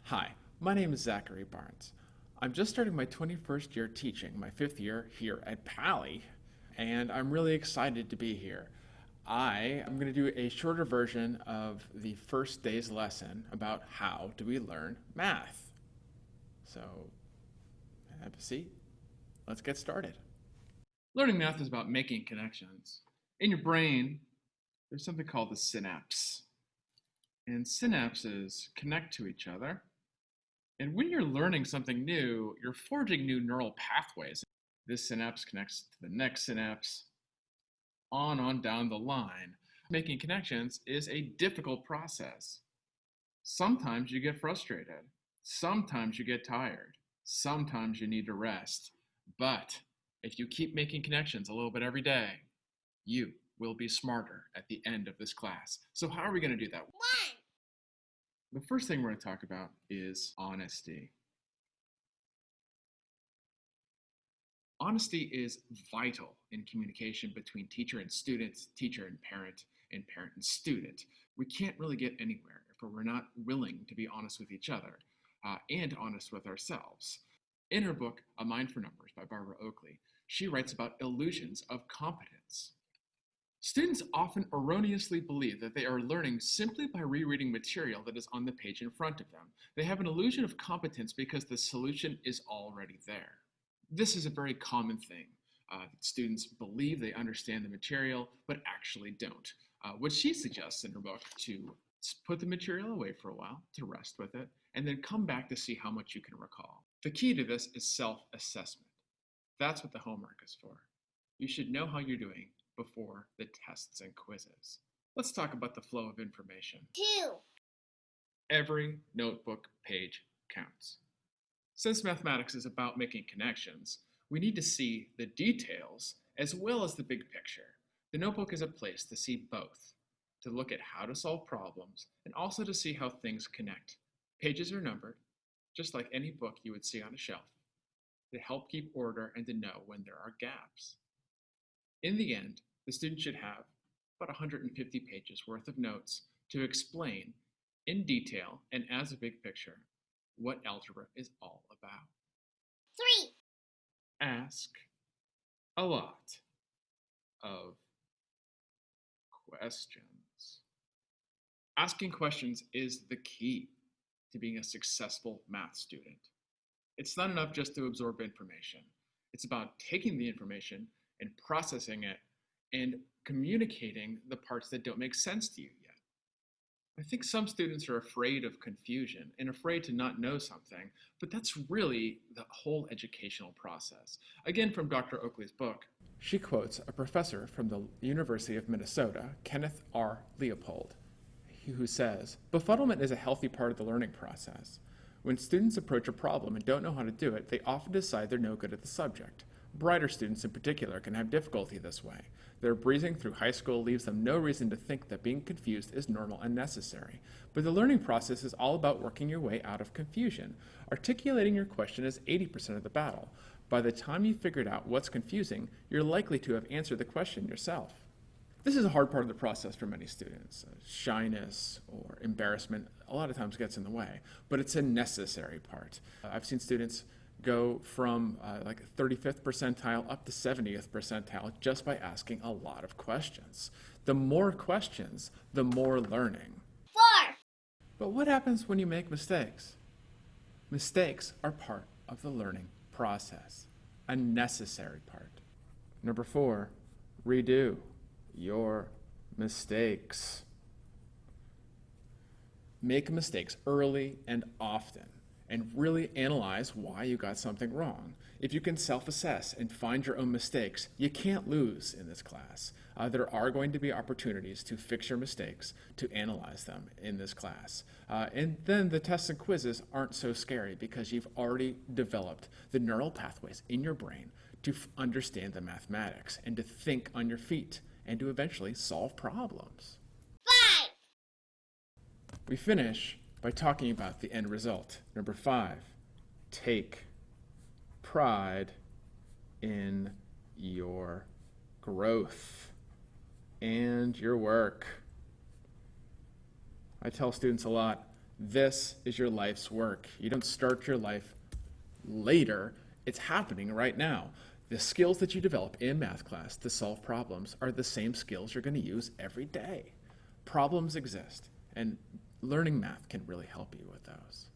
Hi, my name is Zachary Barnes. I'm just starting my 21st year teaching, my 5th year here at Pally, and I'm really excited to be here. I am going to do a shorter version of the first day's lesson about how do we learn math. So, have a seat. Let's get started. Learning math is about making connections. In your brain, there's something called the synapse. And synapses connect to each other. And when you're learning something new, you're forging new neural pathways. This synapse connects to the next synapse, on down the line. Making connections is a difficult process. Sometimes you get frustrated. Sometimes you get tired. Sometimes you need to rest. But if you keep making connections a little bit every day, you will be smarter at the end of this class. So how are we going to do that? The first thing we're going to talk about is honesty. Honesty is vital in communication between teacher and student, teacher and parent and student. We can't really get anywhere if we're not willing to be honest with each other and honest with ourselves. In her book, A Mind for Numbers by Barbara Oakley, she writes about illusions of competence. Students often erroneously believe that they are learning simply by rereading material that is on the page in front of them. They have an illusion of competence because the solution is already there. This is a very common thing. Students believe they understand the material, but actually don't. What she suggests in her book to put the material away for a while, to rest with it, and then come back to see how much you can recall. The key to this is self-assessment. That's what the homework is for. You should know how you're doing before the tests and quizzes. Let's talk about the flow of information. 2. Every notebook page counts. Since mathematics is about making connections, we need to see the details as well as the big picture. The notebook is a place to see both, to look at how to solve problems and also to see how things connect. Pages are numbered, just like any book you would see on a shelf, to help keep order and to know when there are gaps. In the end, the student should have about 150 pages worth of notes to explain in detail and as a big picture what algebra is all about. 3. Ask a lot of questions. Asking questions is the key to being a successful math student. It's not enough just to absorb information. It's about taking the information and processing it and communicating the parts that don't make sense to you yet. I think some students are afraid of confusion and afraid to not know something, but that's really the whole educational process. Again, from Dr. Oakley's book, she quotes a professor from the University of Minnesota, Kenneth R. Leopold, who says, "Befuddlement is a healthy part of the learning process. When students approach a problem and don't know how to do it, they often decide they're no good at the subject. Brighter students in particular can have difficulty this way. Their breezing through high school leaves them no reason to think that being confused is normal and necessary. But the learning process is all about working your way out of confusion. Articulating your question is 80% of the battle. By the time you've figured out what's confusing, you're likely to have answered the question yourself." This is a hard part of the process for many students. Shyness or embarrassment a lot of times gets in the way, but it's a necessary part. I've seen students go from like 35th percentile up to 70th percentile just by asking a lot of questions. The more questions, the more learning. 4. But what happens when you make mistakes? Mistakes are part of the learning process, a necessary part. Number 4, redo your mistakes. Make mistakes early and often, and really analyze why you got something wrong. If you can self-assess and find your own mistakes, you can't lose in this class. There are going to be opportunities to fix your mistakes, to analyze them in this class. And then the tests and quizzes aren't so scary because you've already developed the neural pathways in your brain to understand the mathematics and to think on your feet and to eventually solve problems. 5. We finish by talking about the end result. Number 5, take pride in your growth and your work. I tell students a lot, This is your life's work. You don't start your life later, it's happening right now. The skills that you develop in math class to solve problems are the same skills you're going to use every day. Problems exist, and learning math can really help you with those.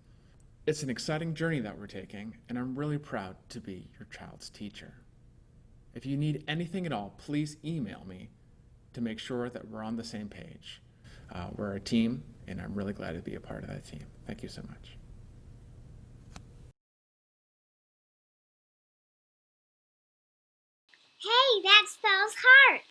It's an exciting journey that we're taking, and I'm really proud to be your child's teacher. If you need anything at all, please email me to make sure that we're on the same page. We're a team, and I'm really glad to be a part of that team. Thank you so much. Hey, that spells heart.